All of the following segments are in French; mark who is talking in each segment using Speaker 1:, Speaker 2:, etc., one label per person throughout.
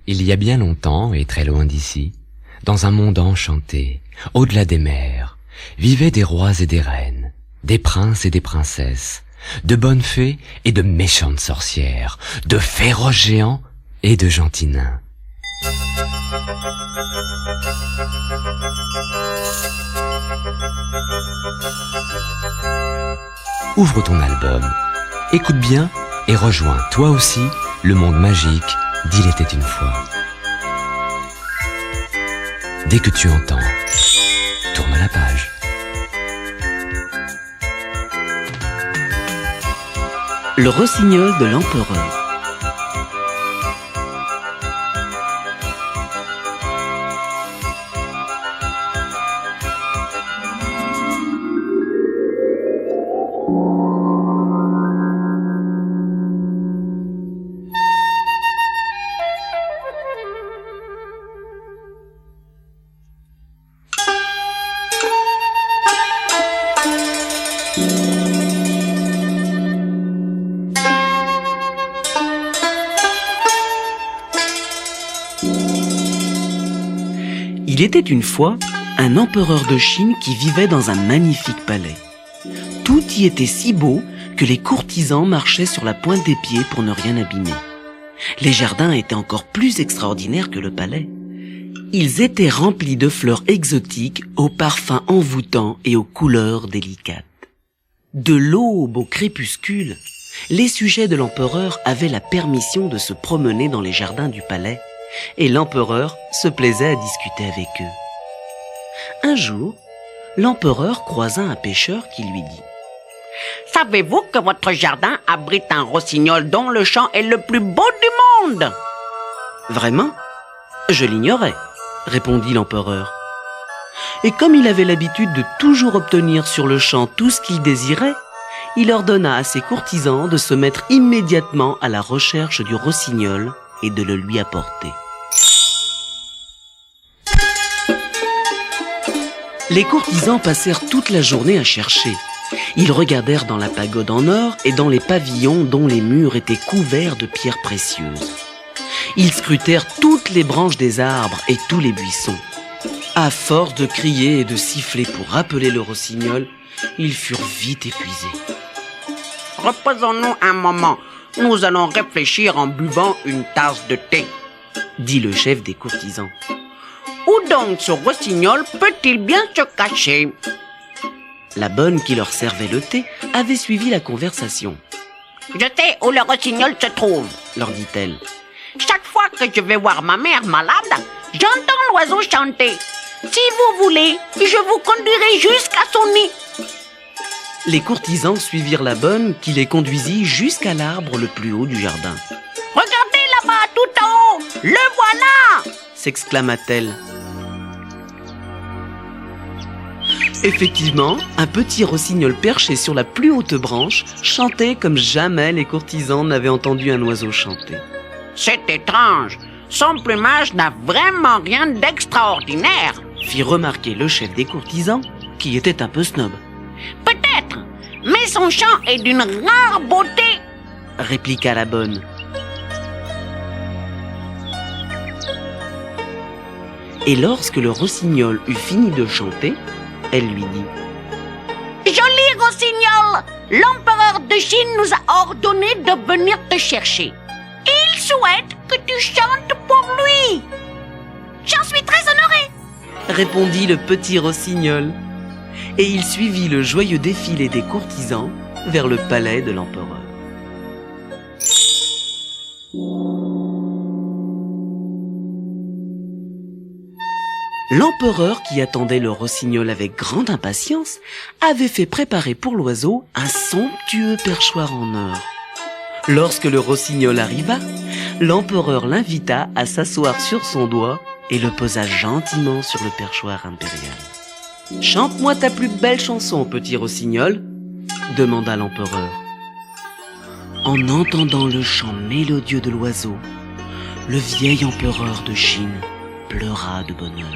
Speaker 1: Il y a bien longtemps et très loin d'ici, dans un monde enchanté, au-delà des mers, vivaient des rois et des reines, des princes et des princesses, de bonnes fées et de méchantes sorcières, de féroces géants et de gentils nains. Ouvre ton album, écoute bien et rejoins toi aussi le monde magique d'Il était une fois. Dès que tu entends, tourne la page.
Speaker 2: Le rossignol de l'empereur. Il était une fois un empereur de Chine qui vivait dans un magnifique palais. Tout y était si beau que les courtisans marchaient sur la pointe des pieds pour ne rien abîmer. Les jardins étaient encore plus extraordinaires que le palais. Ils étaient remplis de fleurs exotiques aux parfums envoûtants et aux couleurs délicates. De l'aube au crépuscule, les sujets de l'empereur avaient la permission de se promener dans les jardins du palais, et l'empereur se plaisait à discuter avec eux. Un jour, l'empereur croisa un pêcheur qui lui dit «
Speaker 3: Savez-vous que votre jardin abrite un rossignol dont le chant est le plus beau du monde ?» ?»«
Speaker 2: Vraiment ? Je l'ignorais, » répondit l'empereur. Et comme il avait l'habitude de toujours obtenir sur le champ tout ce qu'il désirait, il ordonna à ses courtisans de se mettre immédiatement à la recherche du rossignol et de le lui apporter. Les courtisans passèrent toute la journée à chercher. Ils regardèrent dans la pagode en or et dans les pavillons dont les murs étaient couverts de pierres précieuses. Ils scrutèrent toutes les branches des arbres et tous les buissons. À force de crier et de siffler pour appeler le rossignol, ils furent vite épuisés.
Speaker 3: « Reposons-nous un moment. Nous allons réfléchir en buvant une tasse de thé, »
Speaker 2: dit le chef des courtisans.
Speaker 3: « Où donc ce rossignol peut-il bien se cacher ?»
Speaker 2: La bonne qui leur servait le thé avait suivi la conversation.
Speaker 3: « Je sais où le rossignol se trouve, » leur dit-elle. « Chaque fois que je vais voir ma mère malade, j'entends l'oiseau chanter. Si vous voulez, je vous conduirai jusqu'à son nid. »
Speaker 2: Les courtisans suivirent la bonne qui les conduisit jusqu'à l'arbre le plus haut du jardin.
Speaker 3: « Regardez là-bas, tout en haut, le voilà !»
Speaker 2: s'exclama-t-elle. Effectivement, un petit rossignol perché sur la plus haute branche chantait comme jamais les courtisans n'avaient entendu un oiseau chanter.
Speaker 3: « C'est étrange, son plumage n'a vraiment rien d'extraordinaire, »
Speaker 2: fit remarquer le chef des courtisans, qui était un peu snob.
Speaker 3: « Peut-être, mais son chant est d'une rare beauté, »
Speaker 2: répliqua la bonne. Et lorsque le rossignol eut fini de chanter, elle lui dit «
Speaker 3: Joli rossignol, l'empereur de Chine nous a ordonné de venir te chercher. Il souhaite que tu chantes pour lui. »« J'en suis très honorée, »
Speaker 2: répondit le petit rossignol. Et il suivit le joyeux défilé des courtisans vers le palais de l'empereur. L'empereur, qui attendait le rossignol avec grande impatience, avait fait préparer pour l'oiseau un somptueux perchoir en or. Lorsque le rossignol arriva, l'empereur l'invita à s'asseoir sur son doigt et le posa gentiment sur le perchoir impérial. « Chante-moi ta plus belle chanson, petit rossignol » demanda l'empereur. En entendant le chant mélodieux de l'oiseau, le vieil empereur de Chine pleura de bonheur.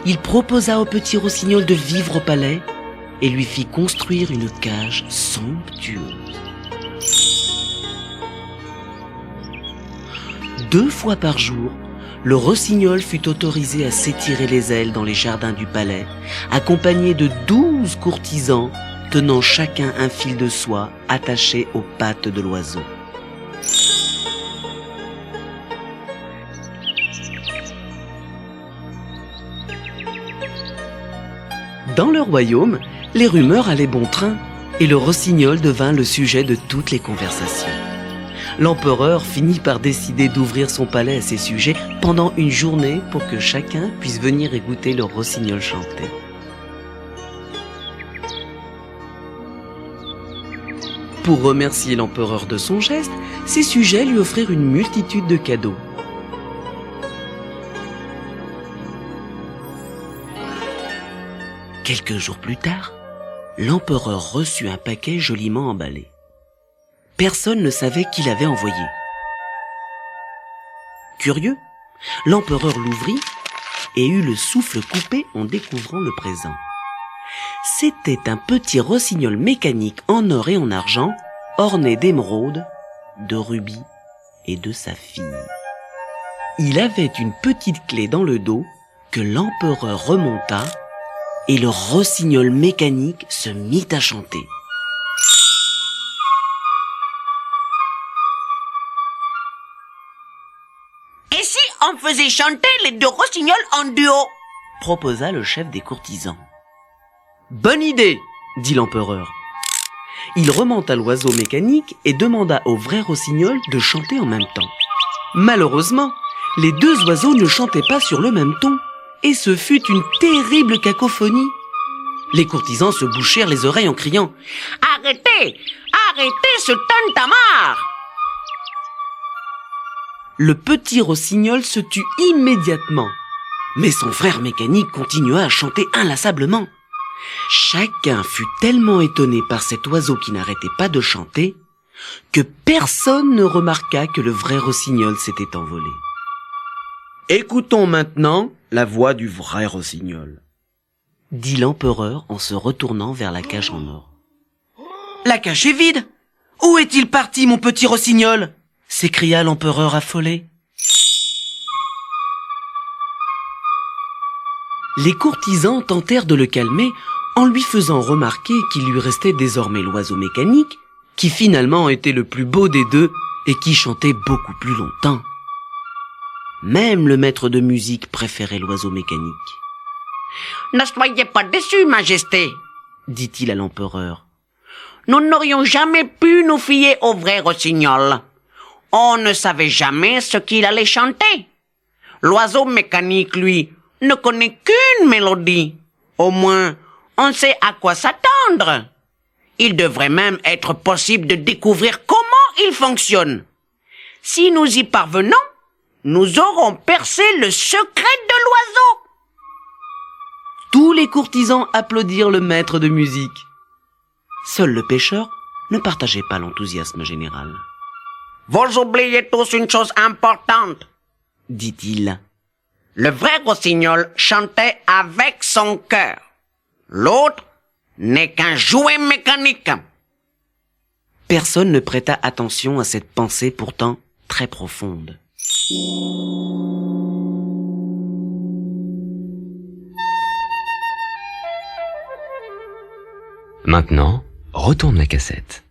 Speaker 2: Il proposa au petit rossignol de vivre au palais et lui fit construire une cage somptueuse. 2 fois par jour, le rossignol fut autorisé à s'étirer les ailes dans les jardins du palais, accompagné de 12 courtisans tenant chacun un fil de soie attaché aux pattes de l'oiseau. Dans le royaume, les rumeurs allaient bon train et le rossignol devint le sujet de toutes les conversations. L'empereur finit par décider d'ouvrir son palais à ces sujets pendant une journée pour que chacun puisse venir écouter le rossignol chanter. Pour remercier l'empereur de son geste, ses sujets lui offrirent une multitude de cadeaux. Quelques jours plus tard, l'empereur reçut un paquet joliment emballé. Personne ne savait qui l'avait envoyé. Curieux, l'empereur l'ouvrit et eut le souffle coupé en découvrant le présent. C'était un petit rossignol mécanique en or et en argent, orné d'émeraudes, de rubis et de saphirs. Il avait une petite clé dans le dos que l'empereur remonta et le rossignol mécanique se mit à chanter.
Speaker 3: Et si on faisait chanter les 2 rossignols en duo?
Speaker 2: Proposa le chef des courtisans. Bonne idée, dit l'empereur. Il remonta l'oiseau mécanique et demanda au vrai rossignol de chanter en même temps. Malheureusement, les 2 oiseaux ne chantaient pas sur le même ton. Et ce fut une terrible cacophonie. Les courtisans se bouchèrent les oreilles en criant «
Speaker 3: Arrêtez! Arrêtez ce tintamarre !»
Speaker 2: Le petit rossignol se tut immédiatement. Mais son frère mécanique continua à chanter inlassablement. Chacun fut tellement étonné par cet oiseau qui n'arrêtait pas de chanter que personne ne remarqua que le vrai rossignol s'était envolé. Écoutons maintenant la voix du vrai rossignol, dit l'empereur en se retournant vers la cage en or. La cage est vide. Où est-il parti, mon petit rossignol? S'écria l'empereur affolé. Les courtisans tentèrent de le calmer en lui faisant remarquer qu'il lui restait désormais l'oiseau mécanique, qui finalement était le plus beau des 2 et qui chantait beaucoup plus longtemps. Même le maître de musique préférait l'oiseau mécanique.
Speaker 3: « Ne soyez pas déçus, Majesté,
Speaker 2: dit-il à l'empereur.
Speaker 3: Nous n'aurions jamais pu nous fier au vrai rossignol. On ne savait jamais ce qu'il allait chanter. L'oiseau mécanique, lui, ne connaît qu'une mélodie. Au moins, on sait à quoi s'attendre. Il devrait même être possible de découvrir comment il fonctionne. Si nous y parvenons, nous aurons percé le secret de l'oiseau. »
Speaker 2: Tous les courtisans applaudirent le maître de musique. Seul le pêcheur ne partageait pas l'enthousiasme général.
Speaker 3: « Vous oubliez tous une chose importante, »
Speaker 2: dit-il.
Speaker 3: Le vrai rossignol chantait avec son cœur. L'autre n'est qu'un jouet mécanique.
Speaker 2: Personne ne prêta attention à cette pensée pourtant très profonde.
Speaker 1: Maintenant, retourne la cassette.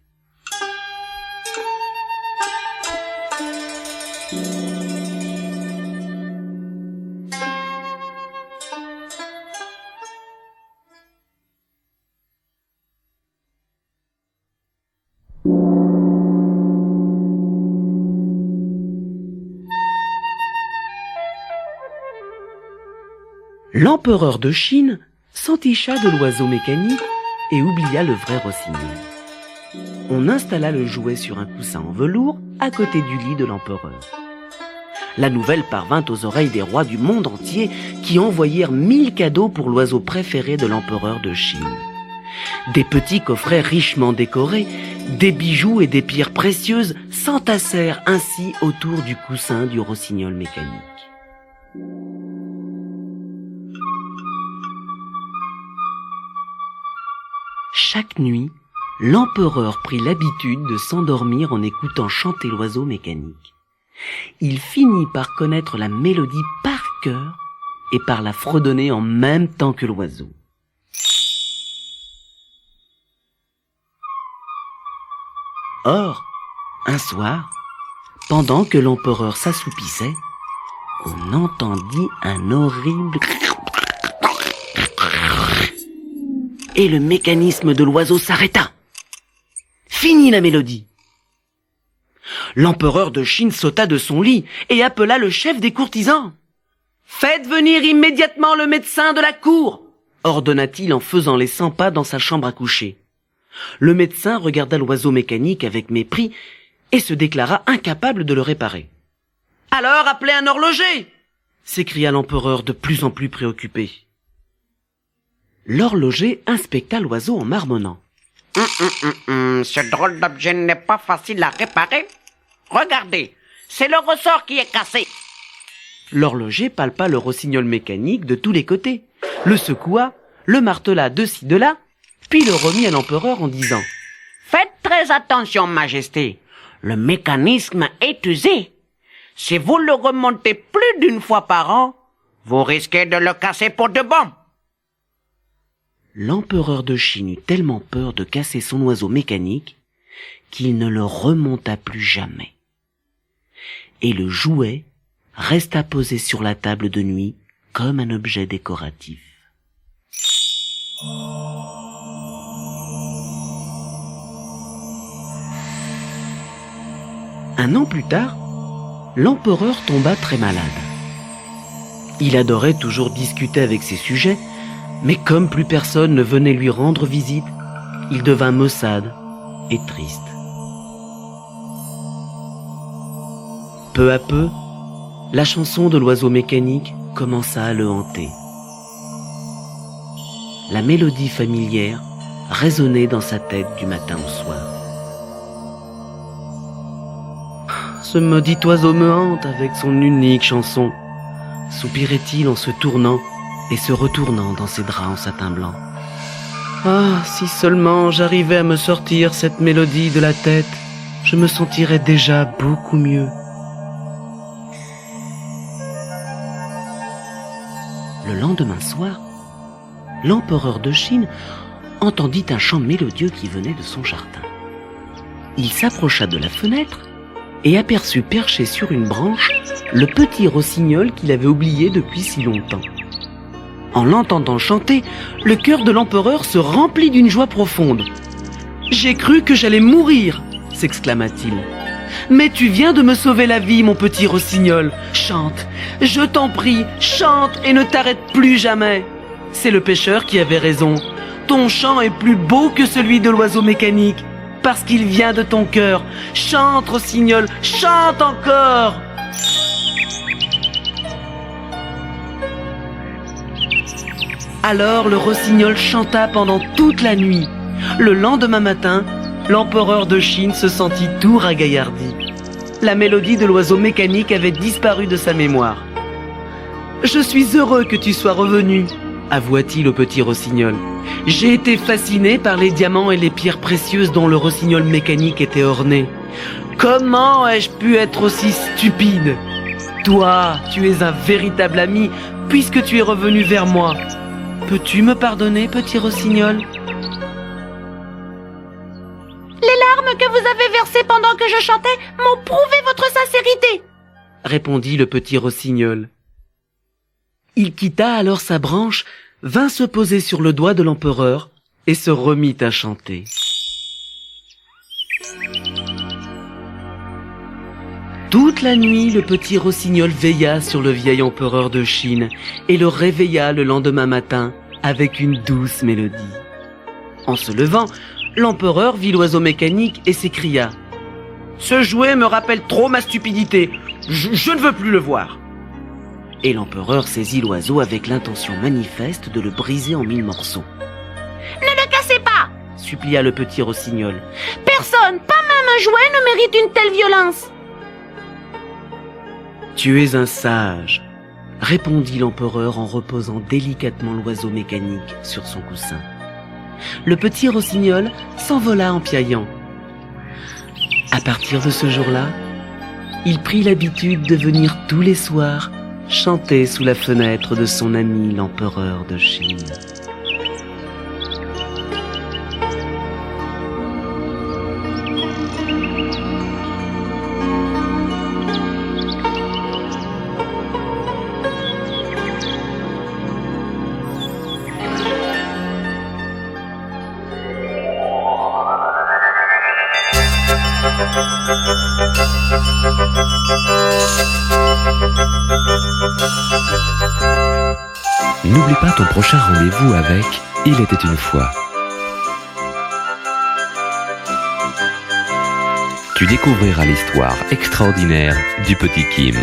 Speaker 2: L'empereur de Chine s'enticha de l'oiseau mécanique et oublia le vrai rossignol. On installa le jouet sur un coussin en velours à côté du lit de l'empereur. La nouvelle parvint aux oreilles des rois du monde entier qui envoyèrent 1000 cadeaux pour l'oiseau préféré de l'empereur de Chine. Des petits coffrets richement décorés, des bijoux et des pierres précieuses s'entassèrent ainsi autour du coussin du rossignol mécanique. Chaque nuit, l'empereur prit l'habitude de s'endormir en écoutant chanter l'oiseau mécanique. Il finit par connaître la mélodie par cœur et par la fredonner en même temps que l'oiseau. Or, un soir, pendant que l'empereur s'assoupissait, on entendit un horrible et le mécanisme de l'oiseau s'arrêta. Fini la mélodie. L'empereur de Chine sauta de son lit et appela le chef des courtisans. « Faites venir immédiatement le médecin de la cour !» ordonna-t-il en faisant les 100 pas dans sa chambre à coucher. Le médecin regarda l'oiseau mécanique avec mépris et se déclara incapable de le réparer. « Alors appelez un horloger !» s'écria l'empereur de plus en plus préoccupé. L'horloger inspecta l'oiseau en marmonnant.
Speaker 3: Ce drôle d'objet n'est pas facile à réparer. Regardez, c'est le ressort qui est cassé. »
Speaker 2: L'horloger palpa le rossignol mécanique de tous les côtés, le secoua, le martela de ci de là, puis le remit à l'empereur en disant «
Speaker 3: Faites très attention, Majesté. Le mécanisme est usé. Si vous le remontez plus d'une fois par an, vous risquez de le casser pour de bon. »
Speaker 2: L'empereur de Chine eut tellement peur de casser son oiseau mécanique qu'il ne le remonta plus jamais. Et le jouet resta posé sur la table de nuit comme un objet décoratif. Un an plus tard, l'empereur tomba très malade. Il adorait toujours discuter avec ses sujets, mais comme plus personne ne venait lui rendre visite, il devint maussade et triste. Peu à peu, la chanson de l'oiseau mécanique commença à le hanter. La mélodie familière résonnait dans sa tête du matin au soir. Ce maudit oiseau me hante avec son unique chanson, soupirait-il en se tournant et se retournant dans ses draps en satin blanc. Ah, si seulement j'arrivais à me sortir cette mélodie de la tête, je me sentirais déjà beaucoup mieux. Le lendemain soir, l'empereur de Chine entendit un chant mélodieux qui venait de son jardin. Il s'approcha de la fenêtre et aperçut perché sur une branche le petit rossignol qu'il avait oublié depuis si longtemps. En l'entendant chanter, le cœur de l'empereur se remplit d'une joie profonde. « J'ai cru que j'allais mourir !» s'exclama-t-il. « Mais tu viens de me sauver la vie, mon petit rossignol. Chante, je t'en prie, chante et ne t'arrête plus jamais. C'est le pêcheur qui avait raison. Ton chant est plus beau que celui de l'oiseau mécanique, parce qu'il vient de ton cœur. Chante, rossignol, chante encore !» Alors le rossignol chanta pendant toute la nuit. Le lendemain matin, l'empereur de Chine se sentit tout ragaillardi. La mélodie de l'oiseau mécanique avait disparu de sa mémoire. « Je suis heureux que tu sois revenu, » avoua-t-il au petit rossignol. « J'ai été fasciné par les diamants et les pierres précieuses dont le rossignol mécanique était orné. Comment ai-je pu être aussi stupide? Toi, tu es un véritable ami puisque tu es revenu vers moi. Peux-tu me pardonner, petit rossignol ? »
Speaker 3: Les larmes que vous avez versées pendant que je chantais m'ont prouvé votre sincérité,
Speaker 2: répondit le petit rossignol. Il quitta alors sa branche, vint se poser sur le doigt de l'empereur et se remit à chanter. Toute la nuit, le petit rossignol veilla sur le vieil empereur de Chine et le réveilla le lendemain matin avec une douce mélodie. En se levant, l'empereur vit l'oiseau mécanique et s'écria « Ce jouet me rappelle trop ma stupidité, je ne veux plus le voir !» Et l'empereur saisit l'oiseau avec l'intention manifeste de le briser en 1000 morceaux.
Speaker 3: « Ne le cassez pas !»
Speaker 2: supplia le petit rossignol.
Speaker 3: « Personne, pas même un jouet, ne mérite une telle violence !»
Speaker 2: « Tu es un sage !» répondit l'empereur en reposant délicatement l'oiseau mécanique sur son coussin. Le petit rossignol s'envola en piaillant. À partir de ce jour-là, il prit l'habitude de venir tous les soirs chanter sous la fenêtre de son ami l'empereur de Chine.
Speaker 1: N'oublie pas ton prochain rendez-vous avec Il était une fois. Tu découvriras l'histoire extraordinaire du petit Kim.